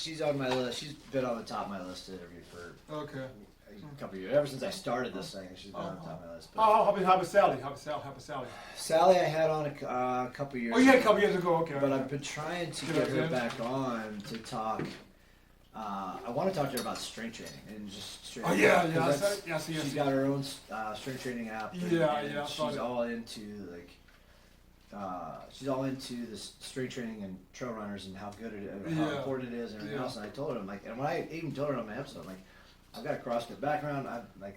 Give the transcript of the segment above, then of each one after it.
she's on my list. She's been on the top of my list to interview for a couple of years. Ever since I started this thing, she's been on the top of my list. But how about Sally? How about Sally? Sally, I had on a couple of years. Oh, you had a couple years ago. Okay. But I've been trying to get her back on to talk. I want to talk to her about strength training and just strength. Oh yeah. She's got her own strength training app. Yeah. She's all into she's all into the strength training and trail runners and how good it is, how important it is, and everything else. And I told her, I'm like, and when I even told her on my episode, I'm like, I've got a CrossFit background.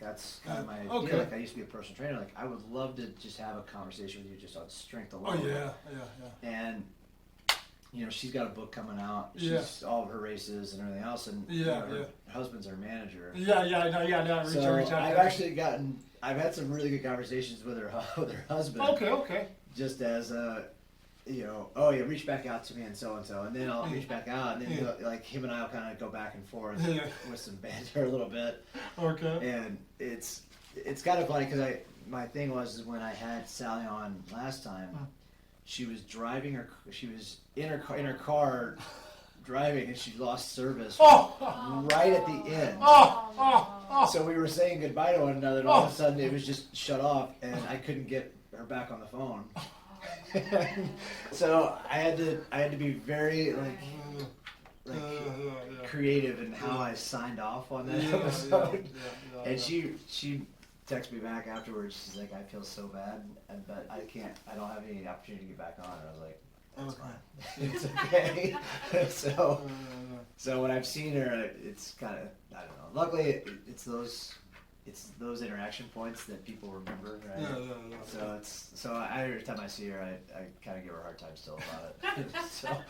That's kind of my idea. Like I used to be a personal trainer. Like I would love to just have a conversation with you just on strength alone. Oh yeah. And she's got a book coming out. She's all of her races and everything else, and her husband's her manager. Yeah. So I've had some really good conversations with her husband. Okay. Just as reach back out to me and so, and then I'll reach back out, and then him and I will kind of go back and forth with some banter a little bit. Okay. And it's kind of funny because my thing was when I had Sally on last time. She was she was in her car driving, and she lost service right at the end. So we were saying goodbye to one another, and all of a sudden it was just shut off, and I couldn't get her back on the phone. So I had to be very creative in how I signed off on that episode. And she texted me back afterwards. She's like, I feel so bad, but I don't have any opportunity to get back on. And I was like, that's fine. It's okay. So when I've seen her, it's kind of, I don't know. Luckily, it's those interaction points that people remember, right? Yeah. So every time I see her, I kind of give her a hard time still about it. That's funny.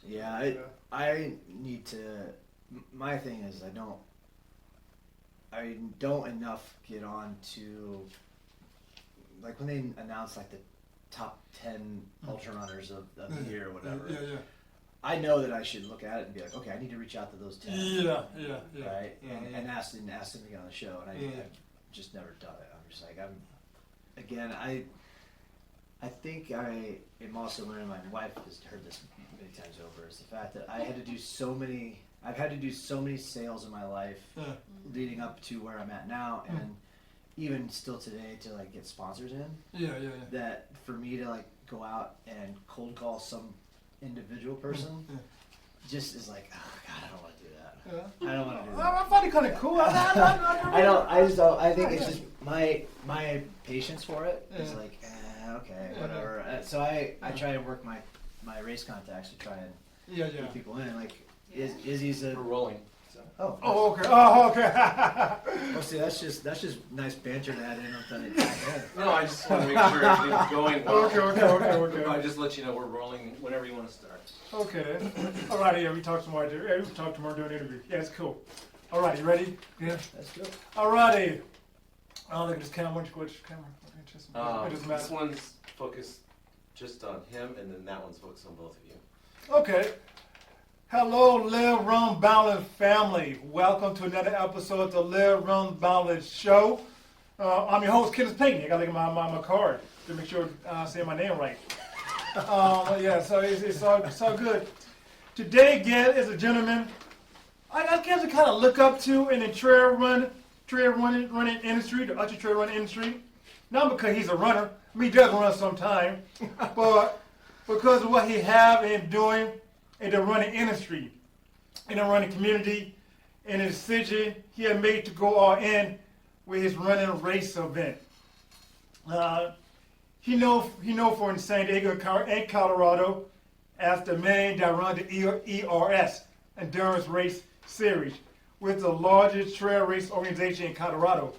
Yeah, I need to. My thing is I don't enough get on to, like when they announce like the top 10 ultra runners of the year or whatever. Yeah. I know that I should look at it and be like, okay, I need to reach out to those 10. Yeah. Right? And ask them to get on the show, and I've just never done it. I'm just like, I think I am also learning, my wife has heard this many times over, is the fact that I've had to do so many sales in my life leading up to where I'm at now, and even still today to like get sponsors in. Yeah. That for me to like go out and cold call some individual person just is like, oh God, I don't want to do that. I don't want to do that. I find it kind of cool. I think it's just my patience for it is like, okay, whatever. So I try to work my race contacts to try and get people in. Like, Izzy's We're rolling. So. Okay. Well, see, that's just nice banter to add in. No, I just want to make sure everything's going well. Okay. I just let you know we're rolling whenever you want to start. Okay. All right. Yeah, we talked tomorrow. We talked tomorrow during the interview. Yeah, it's cool. All right, you ready? Yeah, that's good. All righty. Oh, look at this camera. Which camera? It doesn't matter. This one's focused just on him, and then that one's focused on both of you. Okay. Hello, Live, Run, Boundless family. Welcome to another episode of the Live, Run, Boundless show. I'm your host, Kenneth Pinckney. I got to look at my card to make sure I say my name right. So it's all good. Today, again, is a gentleman I guess I kind of look up to in the trail running industry, the ultra trail running industry. Not because he's a runner. I mean, he does run sometime, but because of what he have and doing in the running industry, in the running community, and the decision he had made to go all in with his running race event. He know for in San Diego and Colorado as the man that runs the ERS, Endurance Race Series, with the largest trail race organization in Colorado.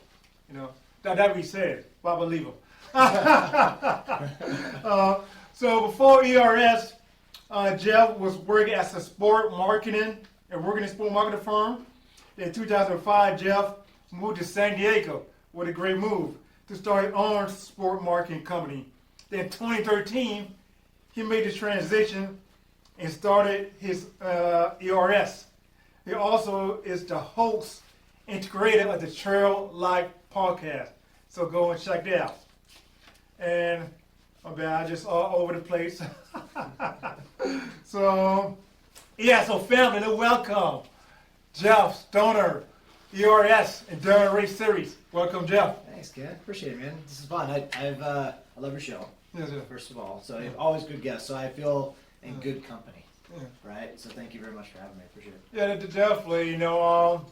That we said, but I believe him. So before ERS, Jeff was working as a sport marketing firm. In 2005, Jeff moved to San Diego with a great move to start his own sport marketing company. Then in 2013, he made the transition and started his ERS. He also is the host and creator of the Trail Life podcast. So go and check that out. And my bad, I just all over the place. So, yeah, so family, welcome. Jeff Stoner, ERS, Endurance Race Series. Welcome, Jeff. Thanks, Ken. Appreciate it, man. This is fun. I love your show. Yes, sir. First of all, so always good guests. So I feel in good company, Yeah. right? So thank you very much for having me. Appreciate it. Yeah, definitely. You know,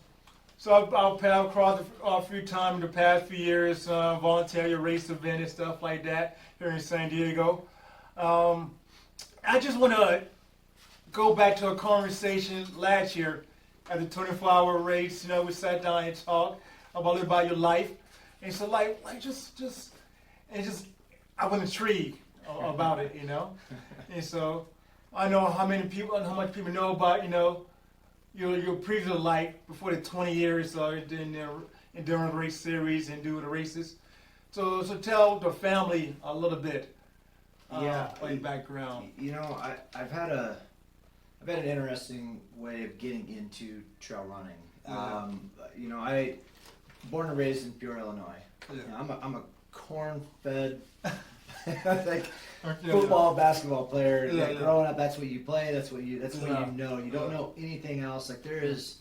so I've paddled across a few times in the past few years, volunteer race event and stuff like that here in San Diego. I just want to go back to a conversation last year at the 24-hour race. You know, we sat down and talked about a little about your life, and so like I was intrigued about it, you know, and so I know how much people know about, you know, your previous life before the 20 years in the endurance race series and doing the races. So tell the family a little bit about your background. You know, I've had an interesting way of getting into trail running. You know, I born and raised in Peoria, Illinois. Yeah. You know, I'm a corn-fed like football, basketball player. Yeah, Like, yeah. growing up, that's what you play. That's what you Yeah. know. You don't know anything else. Like there is,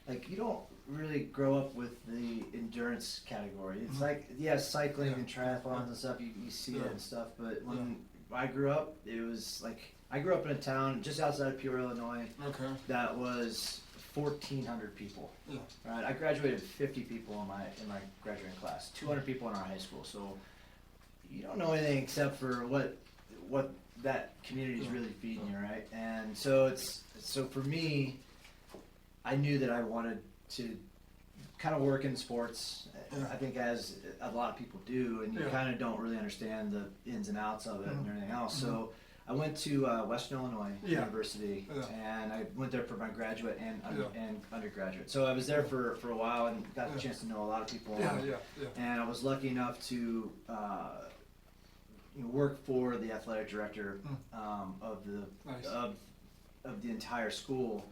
like you don't really grow up with the endurance category. It's like cycling and triathlons and stuff. You see it and stuff. But when I grew up, it was like I grew up in a town just outside of Peoria, Illinois. Okay. That was 1,400 people. Yeah. Right. I graduated 50 people in my graduating class. 200 people in our high school. So you don't know anything except for what that community is really feeding you, right? And so for me, I knew that I wanted to kind of work in sports. Yeah. I think as a lot of people do, and you kind of don't really understand the ins and outs of it and everything else. So I went to Western Illinois University, and I went there for my graduate and undergraduate. So I was there for a while and got the chance to know a lot of people. And I was lucky enough to work for the athletic director of the entire school.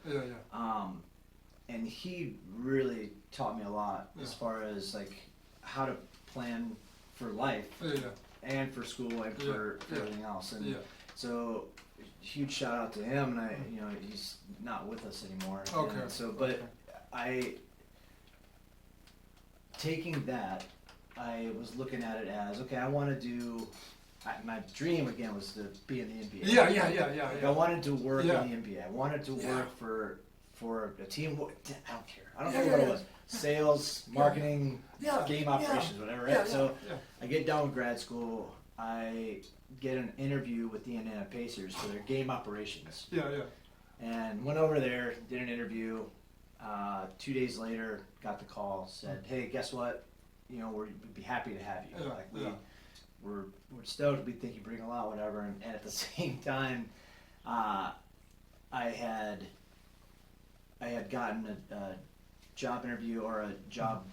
And he really taught me a lot as far as like how to plan for life and for school and for everything else. And so huge shout out to him. And he's not with us anymore. Okay. And so, but taking that, I was looking at it as, okay, I want to do. My dream again was to be in the NBA. Like, I wanted to work in the NBA. I wanted to work for a team. I don't care. I don't know what it was. Sales, marketing, game operations, whatever. Right? So I get done with grad school. I get an interview with the Indiana Pacers for their game operations. And went over there, did an interview. 2 days later, got the call. Said, "Hey, guess what? We'd be happy to have you. We're stoked. We think you bring a lot, whatever." And at the same time, I had gotten a job interview or a job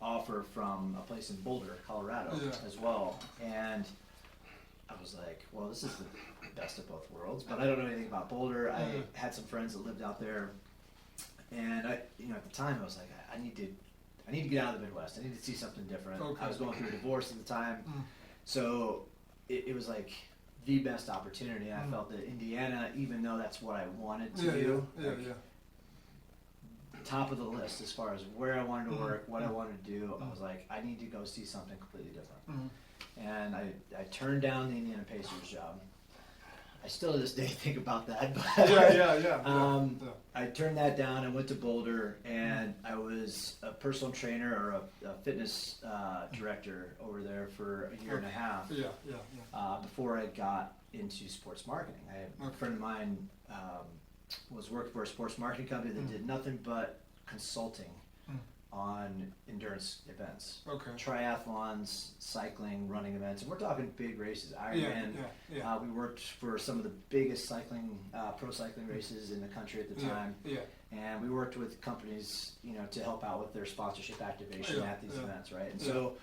offer from a place in Boulder, Colorado, as well. And I was like, well, this is the best of both worlds, but I don't know anything about Boulder. I had some friends that lived out there, and at the time I was like, I need to get out of the Midwest. I need to see something different. Okay. I was going through a divorce at the time, so it was like the best opportunity. And I felt that Indiana, even though that's what I wanted to do, top of the list as far as where I wanted to work, what I wanted to do. I was like, I need to go see something completely different. And I turned down the Indiana Pacers job. I still to this day think about that. But I turned that down and went to Boulder, and I was a personal trainer or a fitness director over there for a year and a half. Before I got into sports marketing. A friend of mine was working for a sports marketing company that did nothing but consulting on endurance events. Triathlons, cycling, running events, and we're talking big races, Ironman. We worked for some of the biggest cycling, pro cycling races in the country at the time. And we worked with companies, to help out with their sponsorship activation at these events, right? And so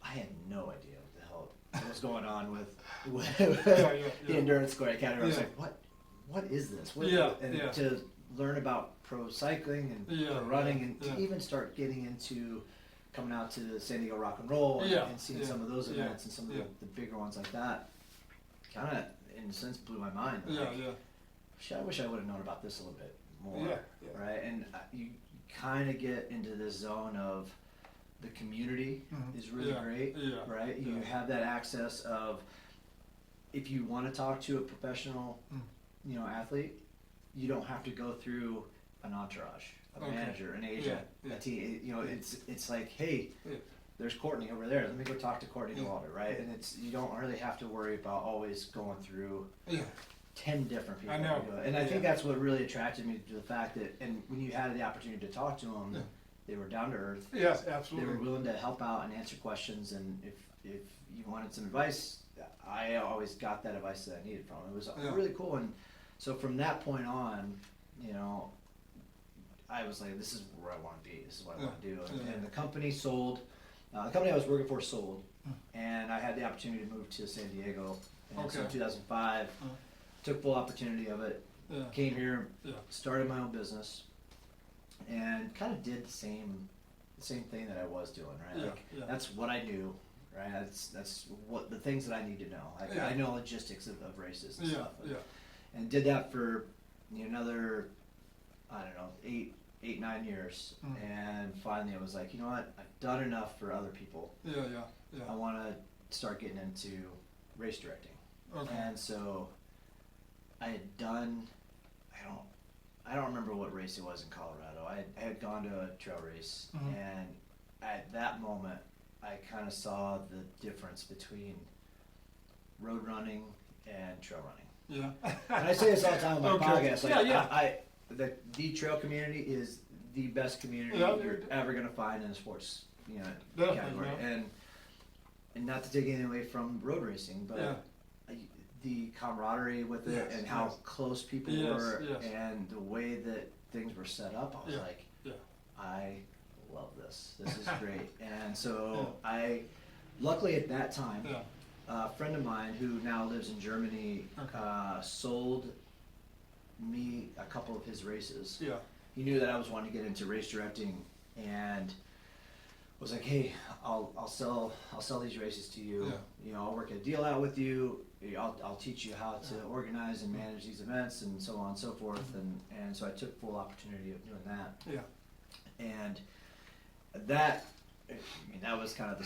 I had no idea what the hell was going on with the endurance category. I was like, what is this? To learn about pro cycling and pro running, and to even start getting into coming out to San Diego Rock and Roll and seeing some of those events and some of the bigger ones like that, kind of in a sense blew my mind. Yeah, Like, yeah. I wish I would have known about this a little bit more. Yeah, yeah. Right, and you kind of get into this zone of the community is really Yeah, great. yeah, Right, you yeah. have that access of if you want to talk to a professional, athlete, you don't have to go through an entourage, a Okay. manager, an agent, Yeah, yeah. a team. Yeah. It's like, hey, Yeah. there's Courtney over there. Let me go talk to Courtney Yeah. DeWalder, right? And you don't really have to worry about always going through Yeah. 10 different people. I know. To do it. And I think Yeah. that's what really attracted me to the fact that, and when you had the opportunity to talk to them, Yeah. they were down to earth. Yes, They absolutely. were willing to help out and answer questions, and if you wanted some advice, I always got that advice that I needed from them. It was Yeah. really cool, and so from that point on, I was like, this is where I want to be. This is what I want to do. And the company sold. The company I was working for sold, and I had the opportunity to move to San Diego. And so in Okay. 2005, took full opportunity of it. Yeah. Came here, Yeah. started my own business, and kind of did the same thing that I was doing, right? Yeah, Like yeah. that's what I knew, right? That's what the things that I need to know. Like Yeah. I know logistics of races and Yeah, stuff, yeah. and did that for another, I don't know, 9 years, and finally I was like, you know what? I've done enough for other people. Yeah, yeah, I yeah. want to start getting into race directing, Okay. and so I had done. I don't remember what race it was in Colorado. I had gone to a trail race, and at that moment, I kind of saw the difference between road running and trail running. Yeah. And I say this all the time on my Okay. podcast. Like, Yeah, yeah. the trail community is the best community Yeah, you're ever gonna find in a sports, Definitely, category. yeah. And not to take anything away from road racing, but Yeah. the camaraderie with it Yes, and how yes. close people Yes, were yes. and the way that things were set up, I was Yeah, like, yeah. I love this. This is great. And so luckily at that time, Yeah. a friend of mine who now lives in Germany Okay. sold me a couple of his races. Yeah. He knew that I was wanting to get into race directing, and was like, "Hey, I'll sell these races to you. Yeah. I'll work a deal out with you. I'll teach you how to organize and manage these events, and so on and so forth." And so I took full opportunity of doing that. Yeah. And that was kind of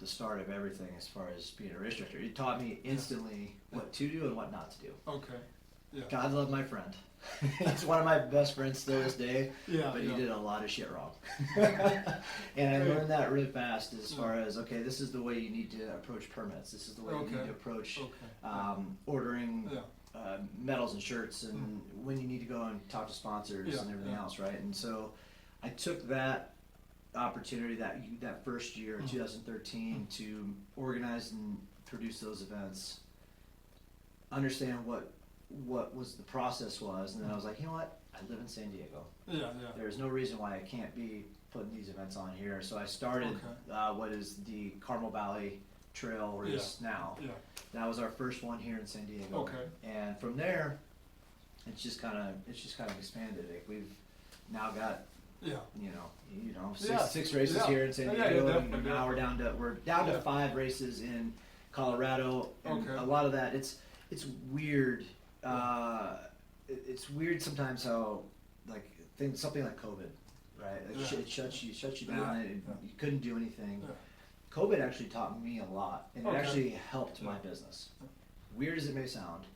the start of everything as far as being a race director. It taught me instantly what to do and what not to do. Okay. Yeah. God love my friend. He's one of my best friends still to this day, Yeah. but he yeah. did a lot of shit wrong. And I learned that really fast as far as, okay, this is the way you need to approach permits. This is the way you need Okay. to approach Okay. ordering Yeah. medals and shirts, and when you need to go and talk to sponsors Yeah, and everything yeah. else, right? And so I took that opportunity that first year, 2013, to organize and produce those events, understand what was the process was, and then I was like, you know what? I live in San Diego. Yeah. Yeah. There's no reason why I can't be putting these events on here. So I started what is the Carmel Valley Trail race now. Yeah. That was our first one here in San Diego. Okay. And from there, it's just kind of expanded. Like we've now got Yeah. six races Yeah. here in San Yeah, Diego, yeah, and definitely, now we're down to Yeah. 5 races in Colorado, and Okay. a lot of that it's weird. It's weird sometimes how something like COVID, right? Yeah. It shuts you down, Yeah. and Yeah. you couldn't do anything. Yeah. COVID actually taught me a lot, and Okay. it actually helped my Yeah. business. Weird as it may sound,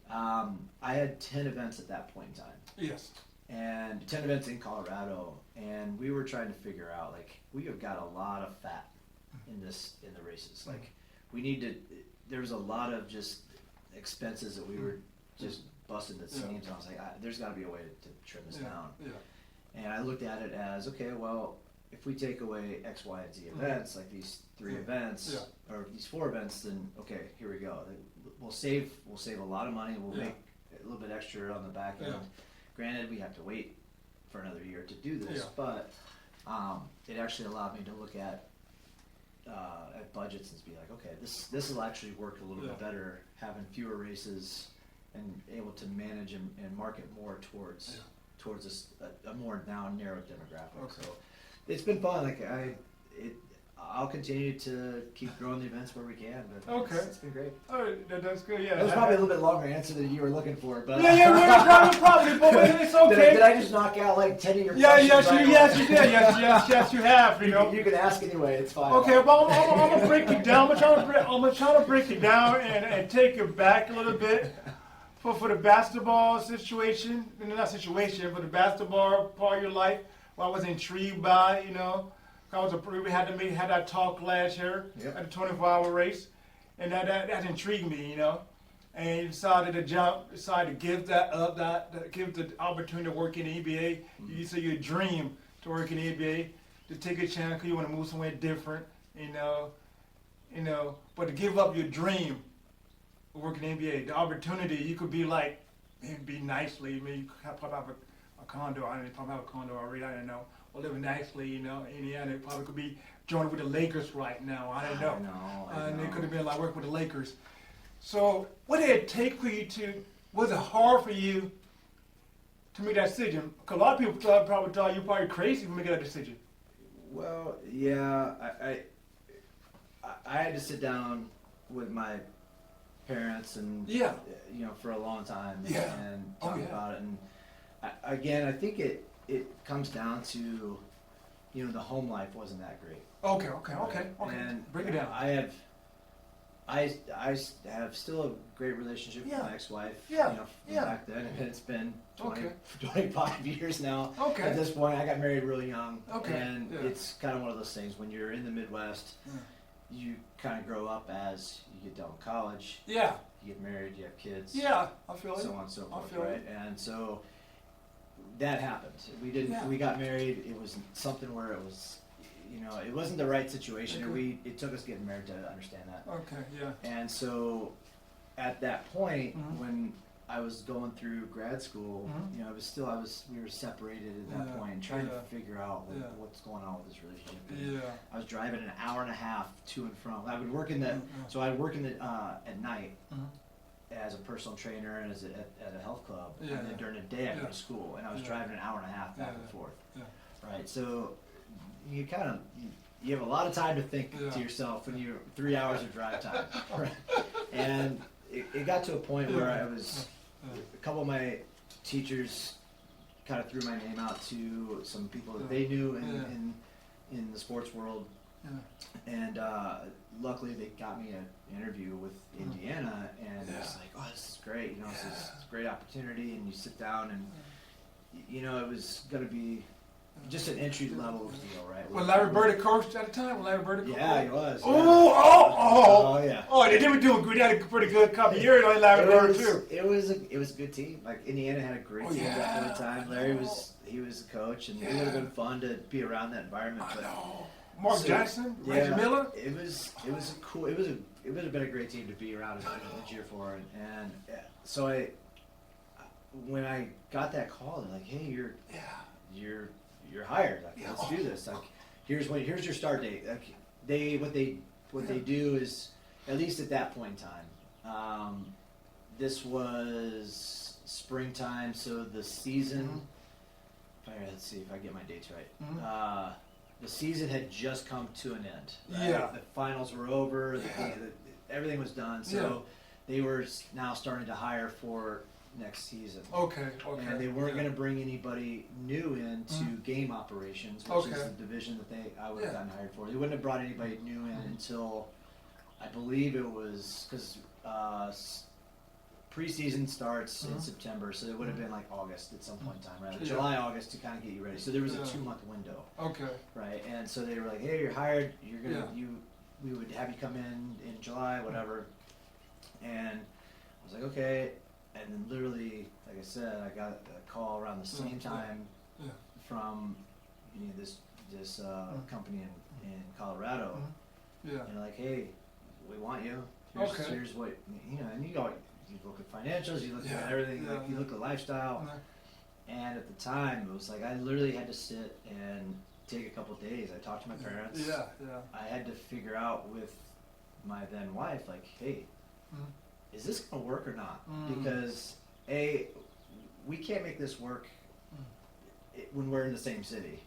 I had 10 events at that point in time. Yes. And 10 events in Colorado, and we were trying to figure out, like, we have got a lot of fat in the races. Like, there was a lot of just expenses that we were just busting at seams, and I was like, there's got to be a way to trim this down. Yeah. And I looked at it as, okay, well, if we take away X, Y, and Z events, like these 3 events, or these 4 events, then okay, here we go. We'll save a lot of money. We'll make a little bit extra on the back end. Yeah. Granted, we have to wait for another year to do this, Yeah. but it actually allowed me to look at budgets and be like, okay, this will actually work a little bit better, having fewer races and able to manage and market more towards a more now narrow demographic. Okay. So it's been fun. Like I'll continue to keep growing the events where we can. But Okay. it's been great. Oh, that's good. Yeah. That was probably a little bit longer answer than you were looking for, but Yeah, well, probably, but it's okay. Did I just knock out like 10 of your Yeah, questions? yes, you did. Yes, you have. You know. You can ask anyway. It's fine. Okay, well, I'm gonna break it down. I'm gonna try to break it down and take it back a little bit for the basketball situation, not situation, for the basketball part of your life. What I was intrigued by, you know, we had that talk last year at the 24-hour race, and that intrigued me, you know. And you decided to give that up, give the opportunity to work in the NBA. You said your dream to work in the NBA, to take a chance because you want to move somewhere different, you know. But to give up your dream of working in the NBA, the opportunity, you could be like, be nicely. I mean, you could probably have a condo. I didn't probably have a condo already. I don't know. Or living nicely, you know. Indiana probably could be joining with the Lakers right now. I don't know. I know. And it could have been like working with the Lakers. So, what did it take for you to? Was it hard for you to make that decision? Because a lot of people probably thought you were probably crazy for making that decision. Well, yeah, I had to sit down with my parents and Yeah. you know, for a long time Yeah. and talk about it. And again, I think it comes down to, you know, the home life wasn't that great. Okay. And Break it down. I have still a great relationship with my ex-wife. Yeah. You know, from back then, and it's been 25 years now. Okay. At this point, I got married really young. Okay. And it's kind of one of those things when you're in the Midwest, you kind of grow up as you get done with college. Yeah. You get married, you have kids. Yeah, I feel it. So on and so forth, feel right? it. And so that happened. We didn't. Yeah. We got married. It was something where it was, you know, it wasn't the right situation. Okay. It took us getting married to understand that. Okay, yeah. And so, at that point, when I was going through grad school, you know, we were separated at that point and trying to figure out what's going on with this relationship. And I was driving an hour and a half to and from. I would work so I'd work at night as a personal trainer and at a health club. And then during the day I'd go to school, and I was driving an hour and a half back and forth. Right, so you kind of you have a lot of time to think to yourself when you're 3 hours of drive time. Right? And it got to a point where I was, a couple of my teachers kind of threw my name out to some people that they knew in the sports world. And luckily they got me an interview with Indiana, and it was like, oh, this is great, you know, this is a great opportunity, and you sit down and, you know, it was going to be just an entry level deal, right? Was Larry Bird a coach at the time? Yeah, he was. Oh, yeah. Oh, they were doing good. They had a pretty good couple of years on Larry Bird too. It was a good team. Like Indiana had a great team at that point in time. Larry was a coach, and it would have been fun to be around that environment. But Mark Jackson, Reggie Miller. It was cool. It would have been a great team to be around and cheer for. And so when I got that call, they're like, hey, you're hired. Like, let's do this. Like, here's your start date. Like, what they do is, at least at that point in time, this was springtime, so the season. Let's see if I get my dates right. The season had just come to an end. Right? Yeah. The finals were over. Everything was done. So they were now starting to hire for next season. Okay. And they weren't going to bring anybody new into game operations, which is the division that I would have gotten hired for. They wouldn't have brought anybody new in until, I believe it was, because preseason starts in September, so it would have been like August at some point in time, right? Like July, August to kind of get you ready. So there was a 2-month window. Okay. Right, and so they were like, hey, you're hired. You're gonna we would have you come in July, whatever. And I was like, okay. And then literally, like I said, I got a call around the same time from this company in Colorado. And they're like, hey, we want you. Here's what, and you look at financials, you look at everything, you look at lifestyle. And at the time, it was like I literally had to sit and take a couple of days. I talked to my parents. I had to figure out with my then wife, like, hey, is this going to work or not? Because we can't make this work when we're in the same city.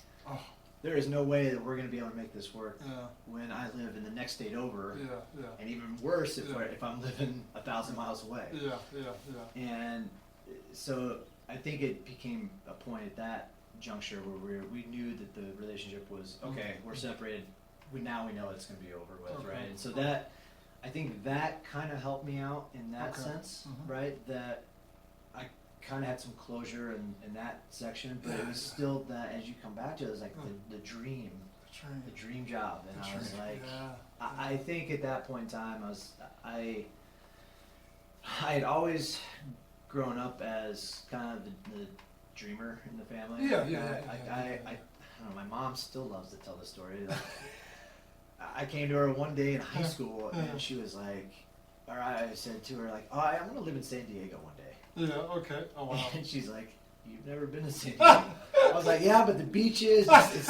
there is no way that we're going to be able to make this work Yeah. when I live in the next state over, Yeah. and even worse if Yeah. if I'm living 1,000 miles away. Yeah. And so I think it became a point at that juncture where we knew that the relationship was okay. We're separated. Now we know it's going to be over with, Okay. right? And so that, I think that kind of helped me out in that Okay. sense, Mhm. right? That I kind of had some closure in that section, but it was Yeah. still that as you come back to it, it was like the dream, the dream job, and I was like, I think at that point in time, I had always grown up as kind of the dreamer in the family. Yeah. I don't know, my mom still loves to tell the story. Like, I came to her one day in high school, and she was like, or I said to her, like, oh, I'm going to live in San Diego one day. Yeah, okay. Oh, wow. And she's like, you've never been to San Diego? I was like, yeah, but the beaches, it's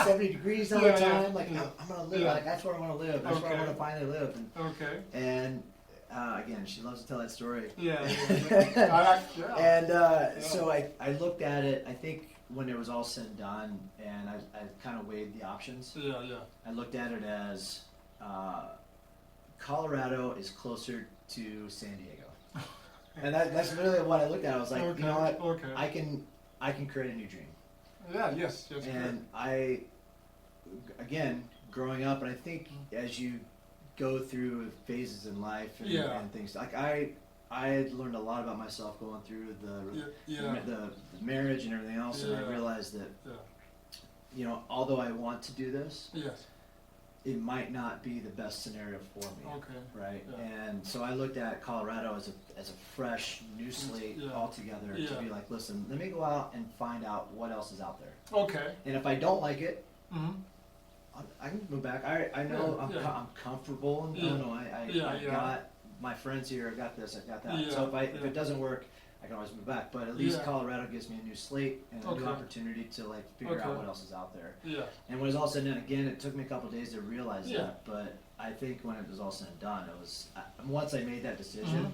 70 degrees all the Yeah, time. yeah, Like, yeah. I'm going to live, Yeah. like, that's where I want to live. That's where I Okay. want to finally live. Okay. And again, she loves to tell that story. Yeah. And so I looked at it, I think when it was all said and done, and I kind of weighed the options. Yeah. I looked at it as Colorado is closer to San Diego. And that's literally what I looked at. I was like, Okay, you know what? okay. I can create a new dream. Yeah, yes. And I, again, growing up, and I think as you go through phases in life and things, like I had learned a lot about myself going through the marriage and everything else, and I realized that, you know, although I want to do this, Yes. it might not be the best scenario for me. Okay. Right, Yeah. and so I looked at Colorado as a fresh new slate altogether to be like, listen, let me go out and find out what else is out there. Okay. And if I don't like it, Mm-hmm. I can move back. I know I'm comfortable in Illinois. I've got my friends here. I got this. I got that. So if it doesn't work, I can always move back. But at least Colorado gives me a new slate and a new opportunity to like figure out what else is out there. Yeah. And when it was all said and done, again, it took me a couple of days to realize that. But I think when it was all said and done, it was once I made that decision,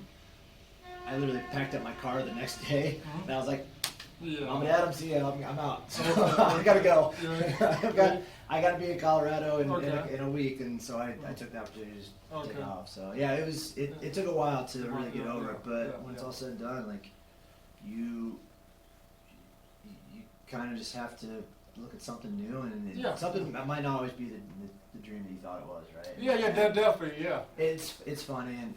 I literally packed up my car the next day, and I was like, Mom and Dad, I'm seeing you. I'm out. So I gotta go. I got to be in Colorado in a week, and so I took the opportunity to just take off. So yeah, it took a while to really get over it, but when it's all said and done, like you kind of just have to look at something new, and something that might not always be the dream that you thought it was, right? Yeah, definitely, yeah. It's funny, and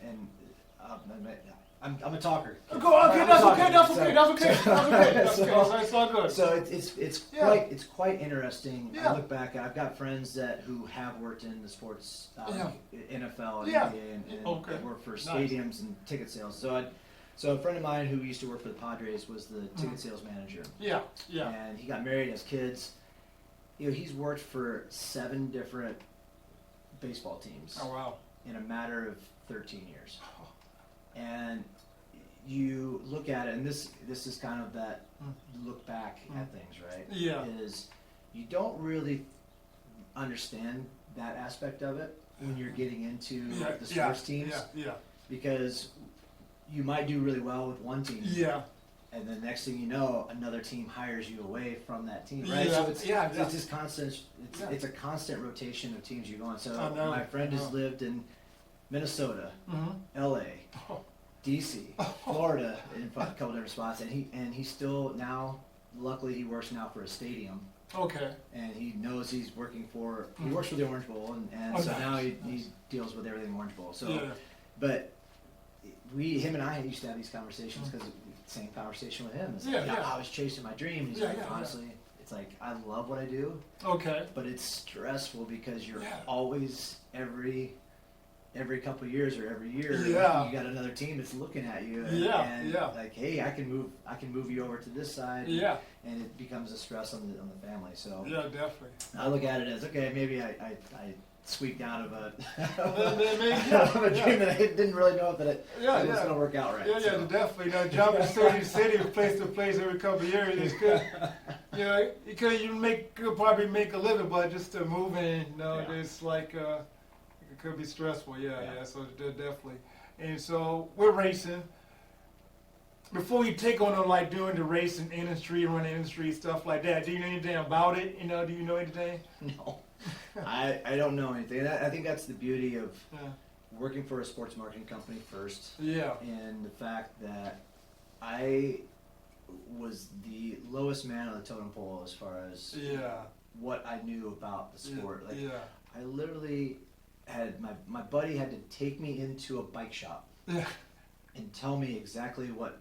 I'm a talker. Okay, that's okay. That's all good. So it's quite interesting. I look back, I've got friends who have worked in the sports, NFL and NBA, and work for stadiums and ticket sales. So a friend of mine who used to work for the Padres was the ticket sales manager. Yeah. And he got married, has kids. You know, he's worked for 7 different baseball teams. Oh wow! In a matter of 13 years. And you look at it, and this is kind of that look back at things, right? Yeah. Is you don't really understand that aspect of it when you're getting into like the sports teams. Yeah. Because you might do really well with one team. Yeah. And the next thing you know, another team hires you away from that team, right? Yeah. So it's just constant. It's a constant rotation of teams you go on. So my friend has lived in Minnesota, L.A., DC, Florida, in a couple different spots, and he still now. Luckily, he works now for a stadium. Okay. And he knows he's working for. He works for the Orange Bowl, and so now he deals with everything Orange Bowl. So, but him and I used to have these conversations because same conversation with him. It's like, I was chasing my dream. He's like, honestly, it's like I love what I do. Okay. But it's stressful because you're always every couple of years or every year, you got another team that's looking at you, and like, hey, I can move you over to this side, and it becomes a stress on the family. So definitely. I look at it as okay, maybe I squeaked out of a dream that I didn't really know that it was going to work out right. Definitely. Jumping city to city, place to place every couple of years is good. You could probably make a living, but just to move in, it's like. It could be stressful, so definitely. And so we're racing. before you take on like doing the racing industry, running industry, stuff like that, do you know anything about it? You know, do you know anything? No, I don't know anything. I think that's the beauty of Yeah. working for a sports marketing company first, Yeah. and the fact that I was the lowest man on the totem pole as far as Yeah. what I knew about the sport. Like, Yeah. I literally had my buddy had to take me into a bike shop Yeah. and tell me exactly what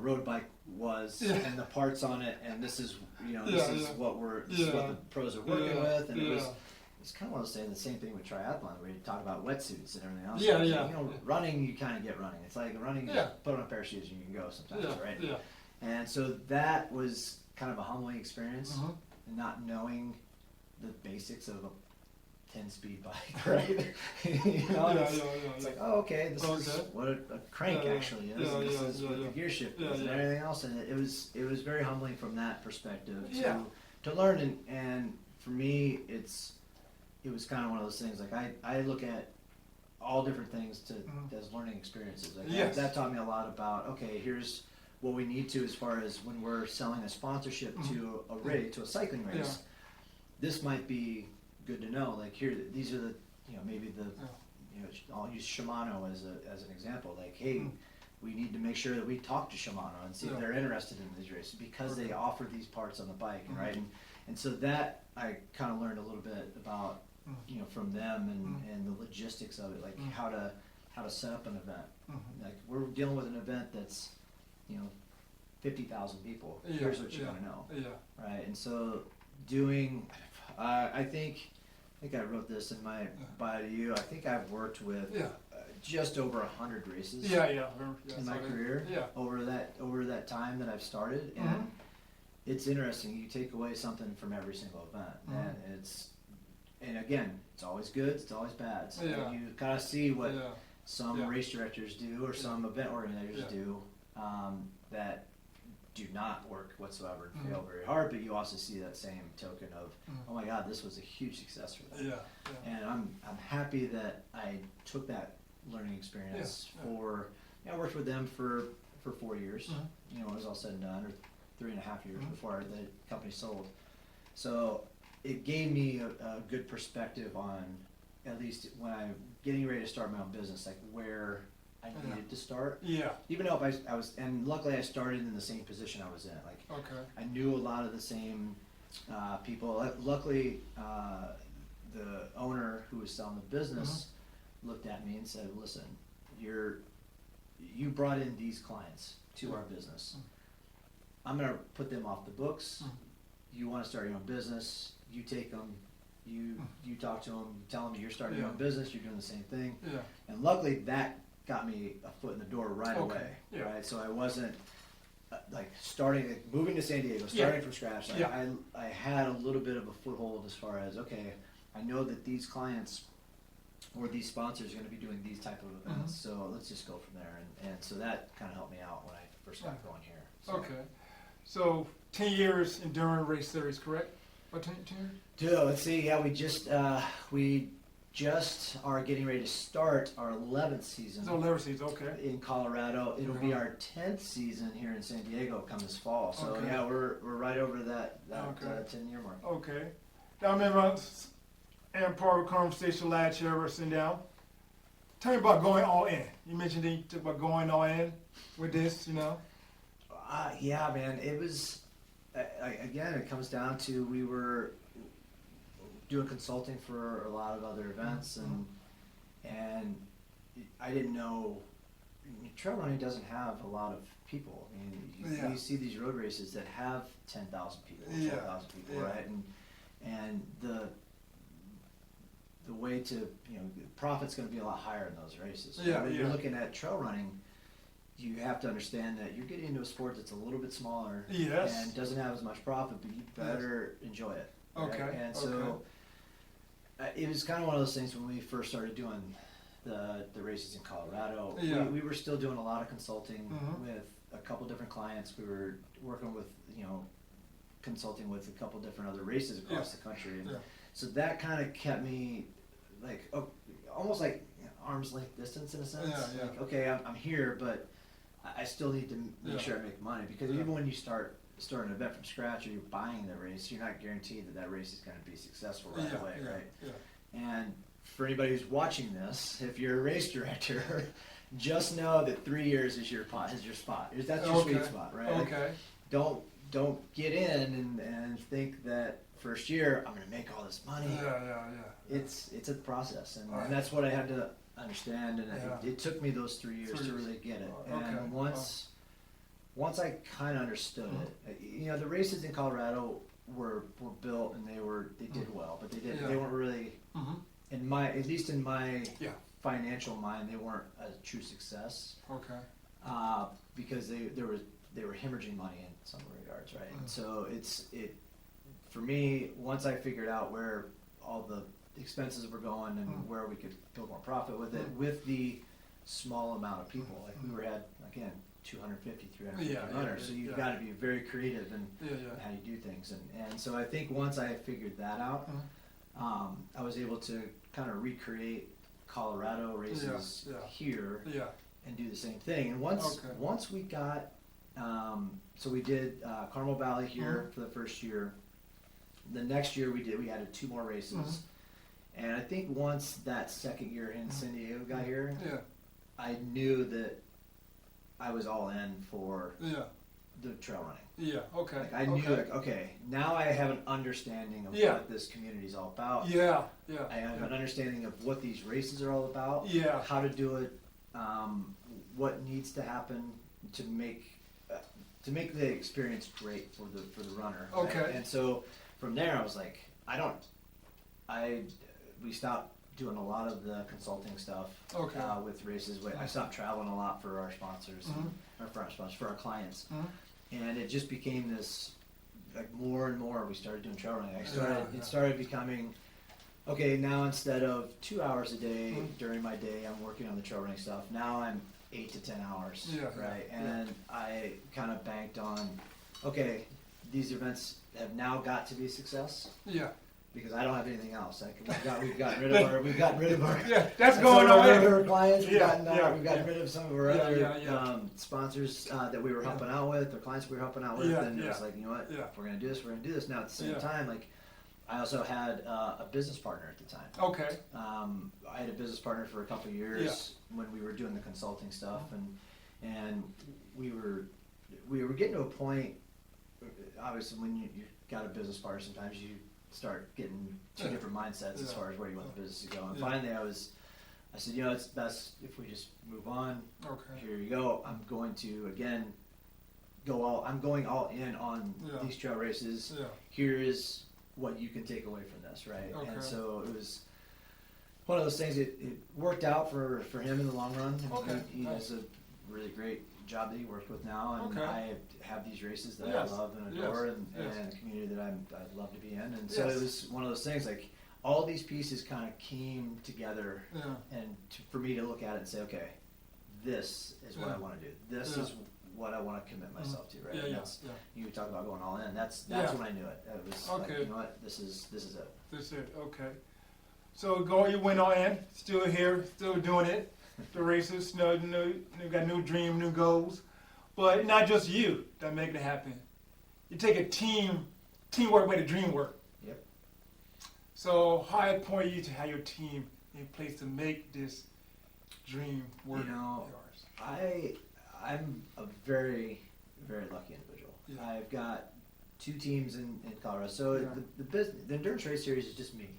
road bike was Yeah. and the parts on it, and this is Yeah, this is yeah. this is what the pros are working with, and Yeah. it's kind of what I was saying, the same thing with triathlon, where you talk about wetsuits and everything else. Yeah, It's yeah. like, running, you kind of get running. It's like running, you Yeah. put on a pair of shoes and you can go sometimes, Yeah. right? Yeah. And so that was kind of a humbling experience, Uh-huh. not knowing the basics of a 10-speed bike, right? It's like, oh, okay, this is Okay. what a crank Yeah, yeah. actually is. Yeah, and this yeah, is yeah, what yeah. the gear shift Yeah, is, and yeah. everything else. And it was very humbling from that perspective Yeah. to learn. And for me, it was kind of one of those things. Like I look at all different things as learning experiences. Like Yes. that taught me a lot about, okay, here's what we need to as far as when we're selling a sponsorship to a race, to a cycling race. Yeah. This might be good to know. Like here, these are the, maybe the, I'll use Shimano as an example. Like, hey, we need to make sure that we talk to Shimano and see if Yeah. they're interested in these races because they Okay. offer these parts on the bike, right? And so that I kind of learned a little bit about, from them and the logistics of it, like how to set up an event. Like we're dealing with an event that's, 50,000 people. Yeah, Here's what you yeah, want to know, Yeah. right? And so doing, I think I wrote this in my bio to you. I think I've worked with Yeah. just over 100 races Yeah. Yeah. Remember? Yeah. in my so career Yeah. over that time that I've started, Mhm. and it's interesting. You take away something from every single event, Mhm. and again, it's always good, it's always bad. So Yeah. you kind of see what Yeah. some Yeah. race directors do or some event organizers Yeah. do that do not work whatsoever and Mhm. fail very hard, but you also see that same token of, Mhm. oh my God, this was a huge success for them. Yeah. Yeah. And I'm happy that I took that learning experience Yeah. for, I worked with them for 4 years, Mhm. when it was all said and done, or 3.5 years Mhm. before the company sold. So it gave me a good perspective on, at least when I'm getting ready to start my own business, like where I Yeah. needed to start. Yeah. Even though I was, and luckily I started in the same position I was in. Like Okay. I knew a lot of the same people. Luckily, the owner who was selling the business looked at me and said, "Listen, you brought in these clients to our business. I'm gonna put them off the books. You want to start your own business? You take them. You talk to them. You tell them you're starting your own business. You're doing the same thing." Yeah. And luckily, that got me a foot in the door right Okay, away. yeah. Right, so I wasn't moving to San Diego, starting from scratch. Yeah. I had a little bit of a foothold as far as, okay, I know that these clients or these sponsors are going to be doing these type of events, so let's just go from there. And so that kind of helped me out when I first got going here. So. Okay. So 10 years enduring race series, correct? What 10 years? Dude, let's see. Yeah, we just are getting ready to start our 11th season. So 11 seasons. Okay. In Colorado. It'll be our 10th season here in San Diego come this fall. So Okay. yeah, we're right over that Okay. 10-year mark. Okay. Now I remember in part of the conversation last year, we're sitting down. Tell me about going all in. You mentioned that you talked about going all in with this, Yeah, man. It was again. It comes down to we were doing consulting for a lot of other events, and I didn't know. Trail running doesn't have a lot of people. I mean, you see these road races that have 10,000 people, 12,000 people, right? And the way to, the profit's going to be a lot higher in those races. When you're looking at trail running, you have to understand that you're getting into a sport that's a little bit smaller and doesn't have as much profit, but you better enjoy it. Right? Okay. And so it was kind of one of those things when we first started doing the races in Colorado. We were still doing a lot of consulting with a couple different clients. We were working with, consulting with a couple different other races across the country. And so that kind of kept me almost like arm's length distance in a sense. Like, okay, I'm here, but I still need to make sure I make money, because even when you start an event from scratch, or you're buying the race, you're not guaranteed that race is going to be successful right away, right? Yeah. And for anybody who's watching this, if you're a race director, just know that 3 years is your spot. That's your sweet spot, right? Okay. Don't get in and think that first year I'm going to make all this money. Yeah. It's a process, and that's what I had to understand, and it took me those 3 years to really get it. And once I kind of understood it, you know, the races in Colorado were built, and they did well, but they weren't really at least in my financial mind, they weren't a true success. Okay. Because they were hemorrhaging money in some regards, right? And so for me, once I figured out where all the expenses were going and where we could build more profit with it, with the small amount of people, like we had, again, 250, 350 runners, so you've got to be very creative in how you do things. And so I think once I figured that out, I was able to kind of recreate Colorado races here and do the same thing. And once we got, so we did Carmel Valley here for the first year. The next year we added 2 more races. And I think once that second year in San Diego got here, I knew that I was all in for the trail running. Yeah, okay. Like I knew, okay, now I have an understanding of what this community is all about. Yeah. I have an understanding of what these races are all about. Yeah. How to do it, what needs to happen to make the experience great for the runner. Okay. Right? And so from there, I was like, we stopped doing a lot of the consulting stuff with races. I stopped traveling a lot for our sponsors, for our clients, and it just became this, like, more and more we started doing trail running. It started becoming, okay, now instead of 2 hours a day during my day, I'm working on the trail running stuff. Now I'm 8 to 10 hours, right? And I kind of banked on, okay, these events have now got to be a success. Yeah. Because I don't have anything else. We've gotten rid of our that's going on. Our clients. We've gotten rid of some of our other sponsors that we were helping out with, or clients we were helping out with, and it was like, you know what, if we're gonna do this, we're gonna do this. Now at the same time, like, I also had a business partner at the time. Okay. I had a business partner for a couple of years when we were doing the consulting stuff, and we were getting to a point. Obviously, when you got a business partner, sometimes you start getting 2 different mindsets as far as where you want the business to go. And finally, I said, you know, it's best if we just move on. Okay. Here you go. I'm going to again I'm going all in on these trail races. Here is what you can take away from this, right? Okay. And so it was one of those things. It worked out for him in the long run. Okay. He has a really great job that he works with now, and I have these races that I love and adore, and a community that I love to be in. And so it was one of those things, like, all these pieces kind of came together, and for me to look at it and say, okay, this is what I want to do. This is what I want to commit myself to, right? You talk about going all in. That's when I knew it. It was like, you know what, this is it. This is it. Okay. So you went all in, still here, still doing it. The races, you got new dream, new goals, but not just you that make it happen. You take a teamwork make the dream work. Yep. So how important you to have your team in place to make this dream work? You know, I'm a very, very lucky individual. Yeah. I've got 2 teams in Colorado, so the endurance race series is just me.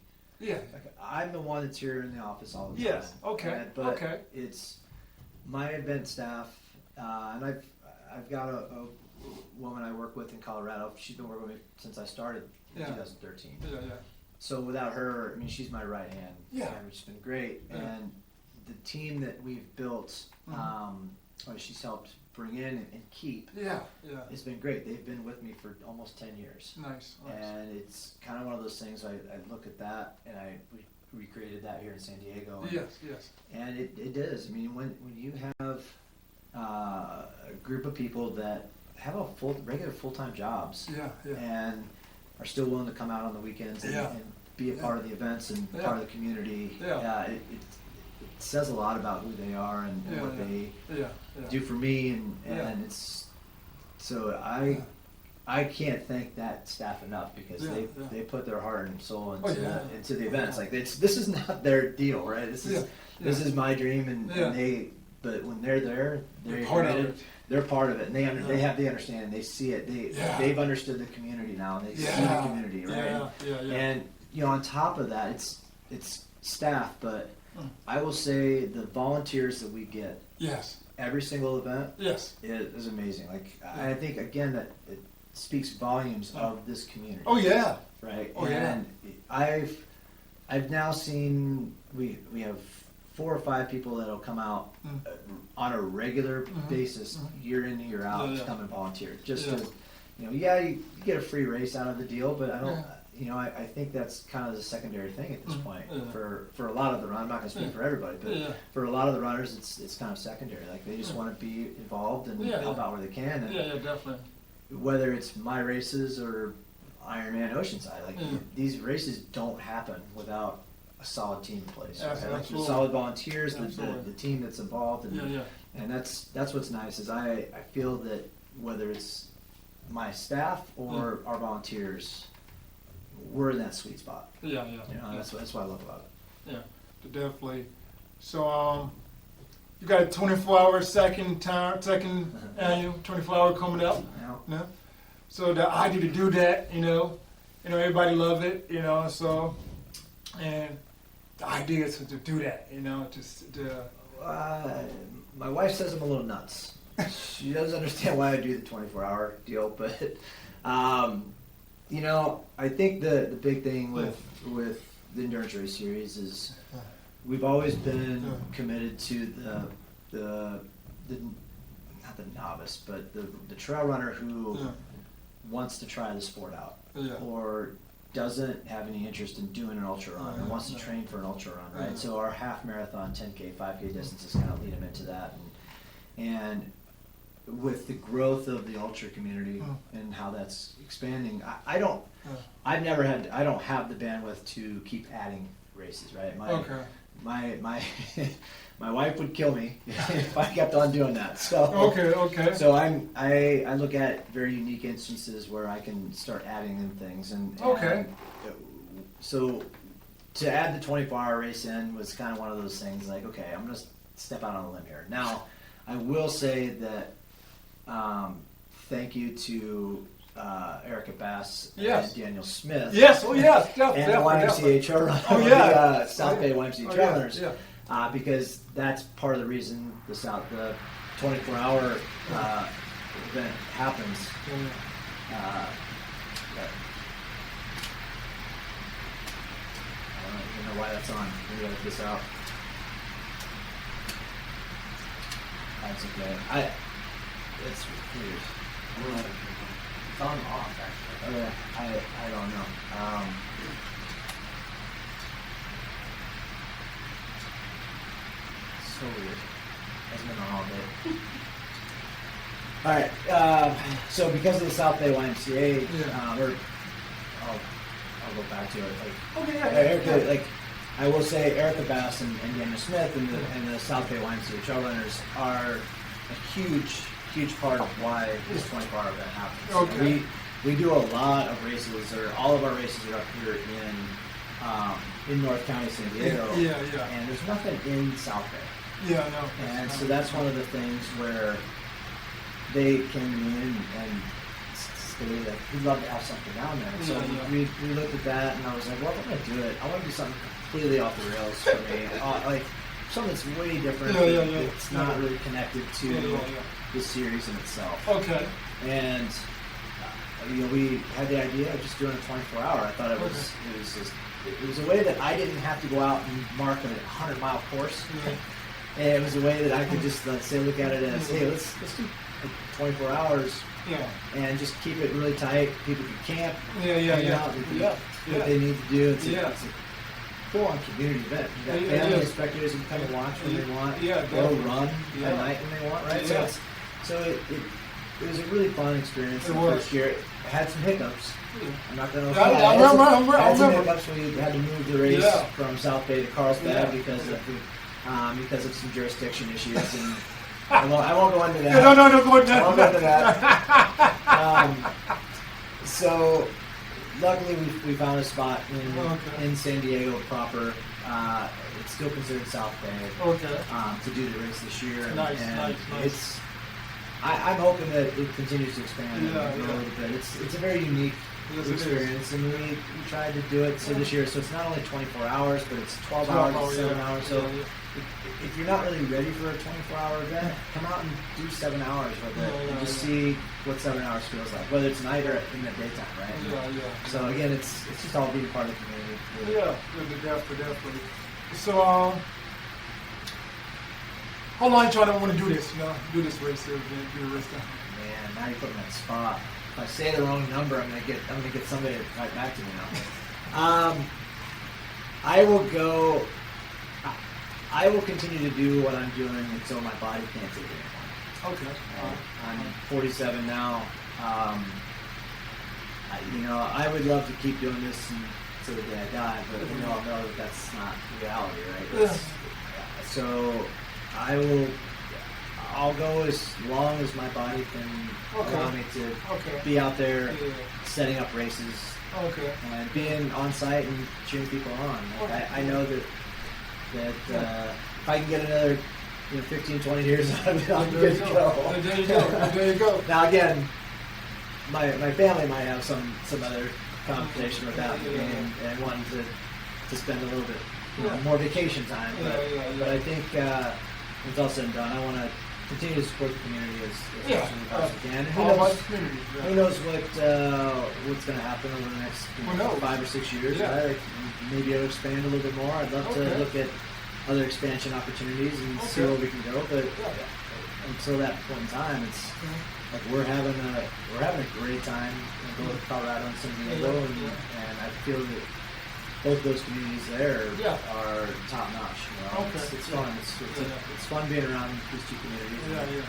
Yeah, like, I'm the one that's here in the office all the time. Yes, okay, but it's my event staff, and I've got a woman I work with in Colorado. She's been working with me since I started in 2013. Yeah. So without her, I mean, she's my right hand. Yeah, which has been great. Yeah. And the team that we've built, she's helped bring in and keep. It's been great. They've been with me for almost 10 years. Nice. And it's kind of one of those things. I look at that, and we recreated that here in San Diego. And, yes. And it is. I mean, when you have a group of people that have regular full-time jobs, and are still willing to come out on the weekends and be a part of the events and part of the community, says a lot about who they are and what they do for me, and it's so I can't thank that staff enough because they put their heart and soul into the events. Like this is not their deal, right? This is my dream, and but when they're there, they're part of it. They're part of it, and they have the understanding. They see it. They've understood the community now, and they see the community, right? And on top of that, it's staff, but I will say the volunteers that we get, every single event, is amazing. Like I think again that it speaks volumes of this community. Oh yeah. Right. Oh and I've now seen we have 4 or 5 people that'll come out on a regular basis, year in, year out, to come and volunteer. Just to, you get a free race out of the deal, but I don't, I think that's kind of the secondary thing at this point for a lot of the runners. I'm not going to speak for everybody, but for a lot of the runners, it's kind of secondary. Like they just want to be involved and help out where they can. And definitely. Whether it's my races or Ironman Oceanside, like these races don't happen without a solid team in place. Right? Like the solid volunteers, the team that's involved, and that's what's nice is I feel that whether it's my staff or our volunteers, we're in that sweet spot. That's what I love about it. Yeah, definitely. So you got a 24-hour second annual 24-hour coming up. Yeah. So the idea to do that, everybody love it, so and the idea is to do that, my wife says I'm a little nuts. She doesn't understand why I do the 24-hour deal, but I think the big thing with the endurance race series is we've always been committed to the not the novice, but the trail runner who wants to try the sport out or doesn't have any interest in doing an ultra run or wants to train for an ultra run, right? So our half marathon, 10K, 5K distances kind of lead them into that, and with the growth of the ultra community and how that's expanding, I don't have the bandwidth to keep adding races, right? My wife would kill me if I kept on doing that. So So I look at very unique instances where I can start adding in things, and so to add the 24-hour race in was kind of one of those things. Like, okay, I'm gonna step out on a limb here. Now, I will say that thank you to Erica Bass and Daniel Smith. Yes, oh yes, and the YMCA Trail Runners, the South Bay YMCA Trail Runners, because that's part of the reason the 24-hour event happens. I don't know why that's on. Maybe I'll look this out. That's okay. It's weird. It's on off, actually. I don't know. So weird. Hasn't been on all day. All right. So because of the South Bay YMCA, I'll go back to it. Like, I will say Erica Bass and Daniel Smith and the South Bay YMCA Trail Runners are a huge part of why this 24-hour event happens. Okay. We do a lot of races, or all of our races are up here in North County, San Diego. And there's nothing in South Bay. And so that's one of the things where they came to me and stated that we'd love to have something down there. So we looked at that, and I was like, well, if I'm going to do it, I want to do something completely off the rails for me. Like something that's way different. It's not really connected to the series in itself. Okay. And we had the idea of just doing a 24-hour. I thought it was a way that I didn't have to go out and mark a 100-mile course. And it was a way that I could just look at it as, hey, let's do 24 hours. And just keep it really tight. People can camp. What they need to do. It's a full-on community event. You got family spectators who come and watch when they want. They'll run at night when they want, right? So it was a really fun experience the first year. It had some hiccups. I'm not going to lie. I had some hiccups when you had to move the race from South Bay to Carlsbad because of because of some jurisdiction issues, and I won't go into that. No, go into I won't go into that. that. So, luckily, we found a spot in San Diego proper. It's still considered South Bay. Okay. To do the race this year. Nice. It's. I'm hoping that it continues to expand and grow a little bit. It's a very unique experience, and we tried to do it this year. So it's not only 24 hours, but it's 12 hours, 7 hours. So if you're not really ready for a 24-hour event, come out and do 7 hours with it and just see what 7 hours feels like, whether it's night or in the daytime, right? So again, it's just all being part of the community. Definitely. So, how long you want to do this? Do this race, do the race thing? Man, now you're putting me on the spot. If I say the wrong number, I'm gonna get somebody to fight back to me now. I will continue to do what I'm doing until my body can't take it anymore. Okay. I'm 47 now. I would love to keep doing this until the day I die, but we all know that that's not reality, right? So I'll go as long as my body can allow me to be out there setting up races and being on site and cheering people on. I know that if I can get another 15, 20 years out of it, I'm good to go. There you go. Now again, my family might have some other conversation with that and wanting to spend a little bit more vacation time. But I think when it's all said and done, I want to continue to support the community as much as we possibly can. Who knows what's going to happen over the next 5 or 6 years? Right? Maybe it'll expand a little bit more. I'd love to look at other expansion opportunities and see where we can go. But until that point in time, it's like we're having a great time in both Colorado and San Diego, and I feel that both those communities there are top notch. It's fun. It's fun being around these two communities.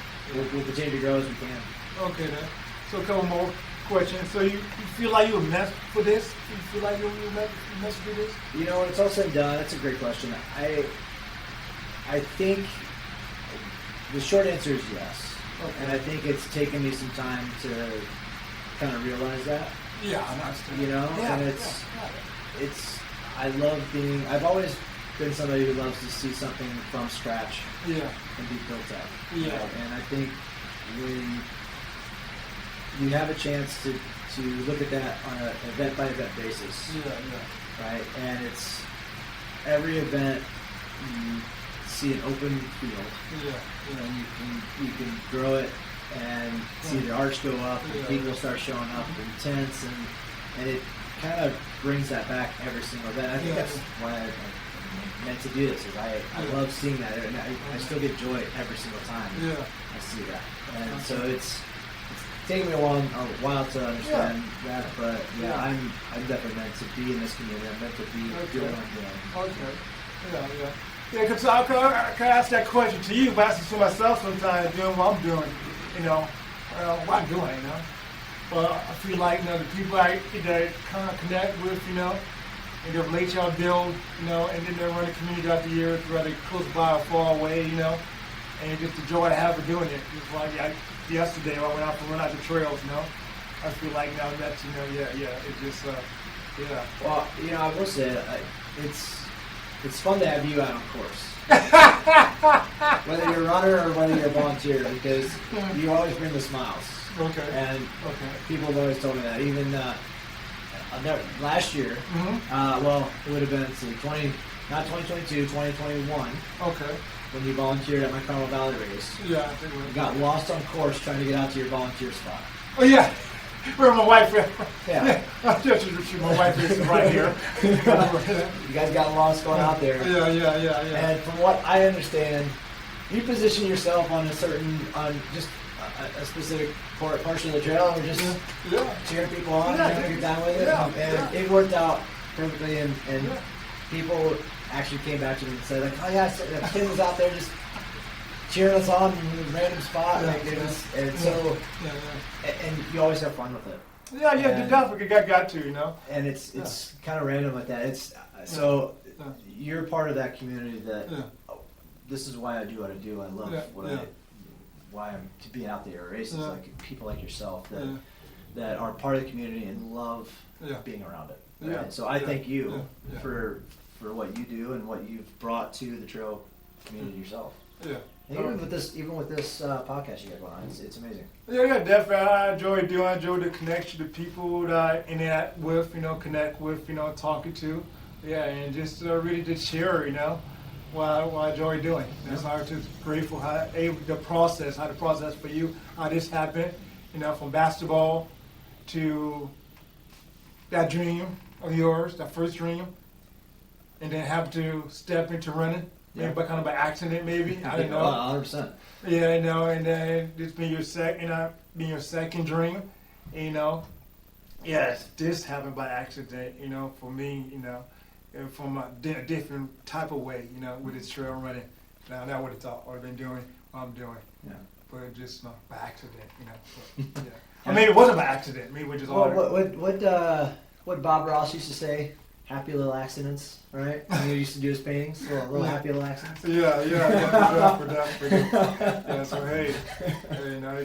We'll continue to grow as we can. Okay, then. So a couple more questions. So you feel like you were meant for this? You feel like you were meant to do this? When it's all said and done, that's a great question. I think the short answer is yes. And I think it's taken me some time to kind of realize that. Yeah, I understand. And it's I've always been somebody who loves to see something from scratch and be built up. And I think when you have a chance to look at that on an event by event basis, right? And it's every event you see an open field, and you can grow it and see the arch go up, and people start showing up in tents, and it kind of brings that back every single event. I think that's why I meant to do this. Is I love seeing that, and I still get joy every single time I see that. And so it's taken me a while to understand that, but I'm definitely meant to be in this community. I'm meant to be doing what I'm doing. Yeah, because I can ask that question to you, but I ask it to myself sometimes, doing what I'm doing, what I'm doing, But I feel like, the people I kind of connect with, and the relate y'all build, and then they run the community throughout the years, whether close by or far away, and just the joy I have of doing it. Just like yesterday when I went out to run out the trails, I feel like now that's, it just, Well, I will say, it's fun to have you out on course. Whether you're a runner or whether you're a volunteer, because you always bring the smiles. Okay. And people have always told me that. Even last year, it would have been not 2022, 2021. Okay. When you volunteered at my Carmel Valley race. Yeah, I think you got lost on course trying to get out to your volunteer spot. Oh yeah. Where my wife is. Yeah. My wife is right here. You guys got lost going out there. Yeah. And from what I understand, you position yourself on just a specific portion of the trail, and we're just cheering people on and having a good time with it. And it worked out perfectly, and people actually came back to me and said, like, oh yeah, Tim was out there just cheering us on in a random spot. And you always have fun with it. Yeah, you definitely got to, And it's kind of random like that. It's so you're part of that community that this is why I do what I do. I love why I'm to be out there races like people like yourself that are part of the community and love being around it. Right? Yeah. So I thank you for what you do and what you've brought to the trail community yourself. Yeah. And even with this podcast you got going on, it's amazing. Yeah, definitely. I enjoy the connection to people that I interact with, connect with, talking to. Yeah, and just really just share, what I enjoy doing. That's how I'm just grateful how the process for you, how this happened, from basketball to that dream of yours, that first dream, and then have to step into running. Maybe kind of by accident, maybe. I don't know. 100%. Yeah, and then this being your second dream, Yes, this happened by accident, for me, from a different type of way, with this trail running. Now, I would have thought what I've been doing, what I'm doing. Yeah. But just by accident, But, yeah. Or maybe it wasn't by accident. Maybe we just all. What Bob Ross used to say? Happy little accidents, right? When he used to do his paintings, little happy little accidents. Yeah, definitely. Yeah, so hey, I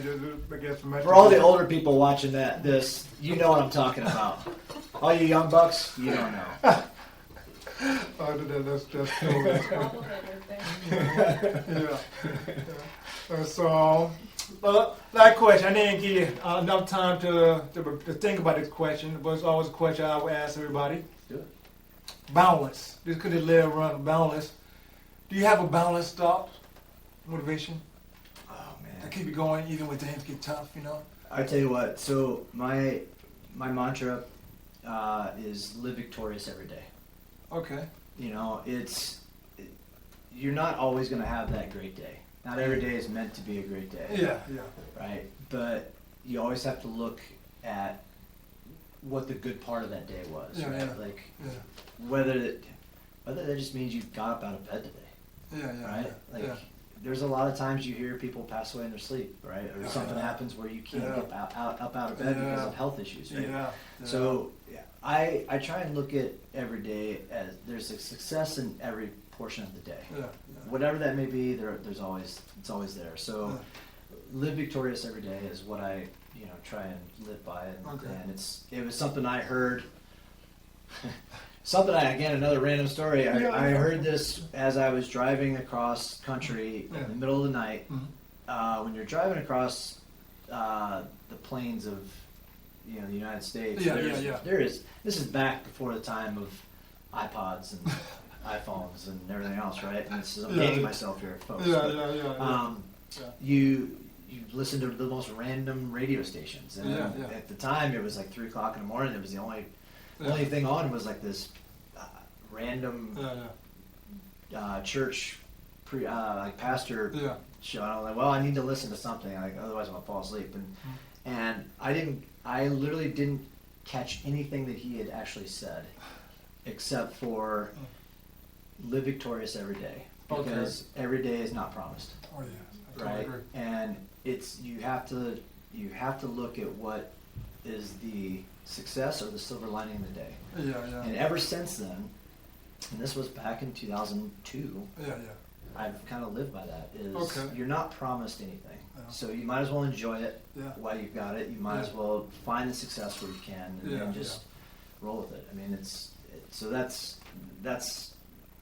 guess for all the older people watching this, you know what I'm talking about. All you young bucks, you don't know. That's cool. That's cool. Yeah. So, that question, I didn't give you enough time to think about this question, but it's always a question I would ask everybody. Boundless. This could have live run boundless. Do you have a boundless thought, motivation? Oh man, to keep it going even when things get tough, I tell you what. So my mantra is live victorious every day. Okay. You're not always going to have that great day. Not every day is meant to be a great day. Yeah. Right, but you always have to look at what the good part of that day was, right? Yeah. Like whether that just means you got up out of bed today. Right? There's a lot of times you hear people pass away in their sleep, right? Or something happens where you can't get up out of bed because of health issues, right? So I try and look at every day as there's a success in every portion of the day. Whatever that may be, it's always there. So live victorious every day is what I try and live by, and it was something I heard. Again, another random story. I heard this as I was driving across country in the middle of the night. Mm-hmm. When you're driving across the plains of the United States, this is back before the time of iPods and iPhones and everything else, right? And I'm dating myself here, folks. You listen to the most random radio stations, and at the time it was like 3 o'clock in the morning. It was the only thing on was like this random church pastor show. And I was like, well, I need to listen to something, otherwise I'm gonna fall asleep. And I literally didn't catch anything that he had actually said, except for live victorious every day, because every day is not promised. Oh yeah, right? And you have to look at what is the success or the silver lining in the day. And ever since then, and this was back in 2002. I've kind of lived by that. You're not promised anything, so you might as well enjoy it while you've got it. You might as well find the success where you can, and then just roll with it. I mean, so that's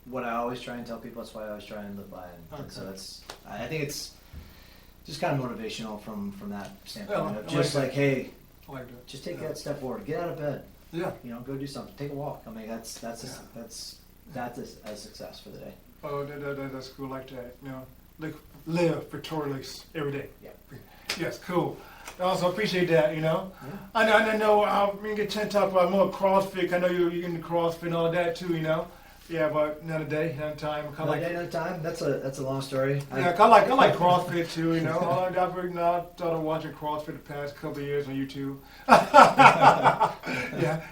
what I always try and tell people. That's why I always try and live by it. And so I think it's just kind of motivational from that standpoint of just hey, just take that step forward, get out of bed. Go do something, take a walk. I mean, that's a success for the day. Oh, that's cool, like that. Live victorious every day. Yes, cool. I also appreciate that. I know. We get a chance to talk about more CrossFit. I know you're into CrossFit and all of that too. But another day, another time. Another time. That's a long story. I like CrossFit too. I've started watching CrossFit the past couple of years on YouTube.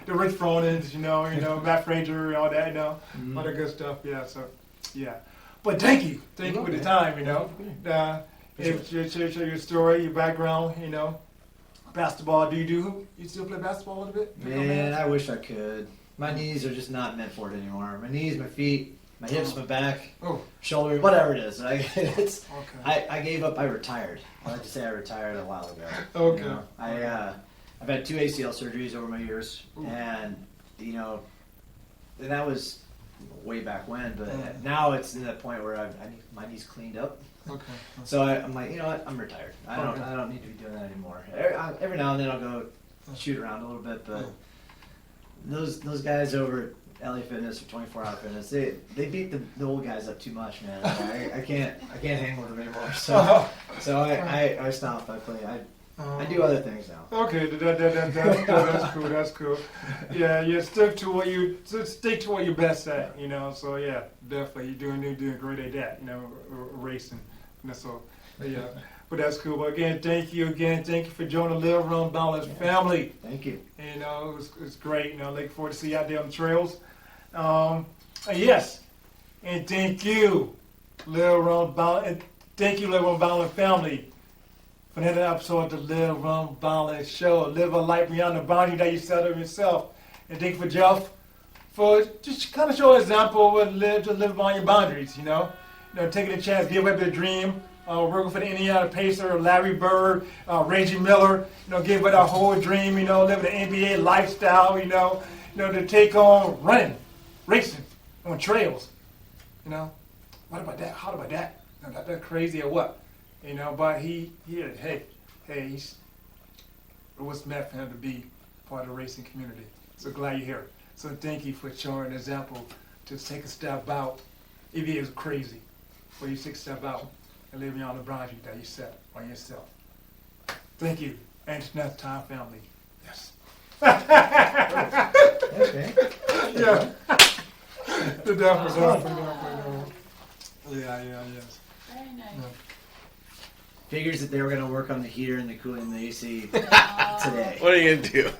The Rich Fronins, Matt Fraser, all that, all that good stuff. But thank you for the time. Share your story, your background. Basketball. Do you still play basketball a little bit? Man, I wish I could. My knees are just not meant for it anymore. My knees, my feet, my hips, my back, Oh, shoulder, whatever it is. It's okay. I gave up. I retired. I like to say I retired a while ago. Okay. You know? I've had 2 ACL surgeries over my years, Ooh. and you know, and that was way back when. But Mm. now it's in that point where I need my knees cleaned up. Okay. So I'm like, you know what? I'm retired. Okay. I don't need to be doing that anymore. Every now and then I'll go shoot around a little bit, but those guys over at LA Fitness or 24 Hour Fitness, they beat the old guys up too much, man. I can't hang with them anymore. So I stop. I play. I do other things now. Okay, that's cool. That's cool. Yeah, you stick to what you're best at, you know. So yeah, definitely you're doing great at that, you know, racing. And so yeah, but that's cool. But again, thank you for joining the Live Run Boundless family. Thank you. You know, it's great. You know, looking forward to see you out there on the trails. And yes, and thank you, Live Run Boundless. Thank you, Live Run Boundless family. For another episode of the Live Run Boundless show. Live a life beyond the boundary that you set up yourself. And thank you for Jeff for just kind of show an example of to live beyond your boundaries, you know. Taking a chance, give up your dream. Working for the Indiana Pacer, Larry Bird, Reggie Miller, give up our whole dream, living the NBA lifestyle, to take on running, racing on trails, What about that? How about that? Not that crazy or what? But it was meant for him to be part of the racing community. So glad you're here. So thank you for showing an example to take a step out, if it is crazy, for you to take a step out and live beyond the boundary that you set on yourself. Thank you. And it's another time, family. Yes. Okay. Yeah. Definitely. Yeah, yes. Very nice. Yeah. Figures that they were going to work on the heater and the cooling and the AC Oh. today. What are you gonna do?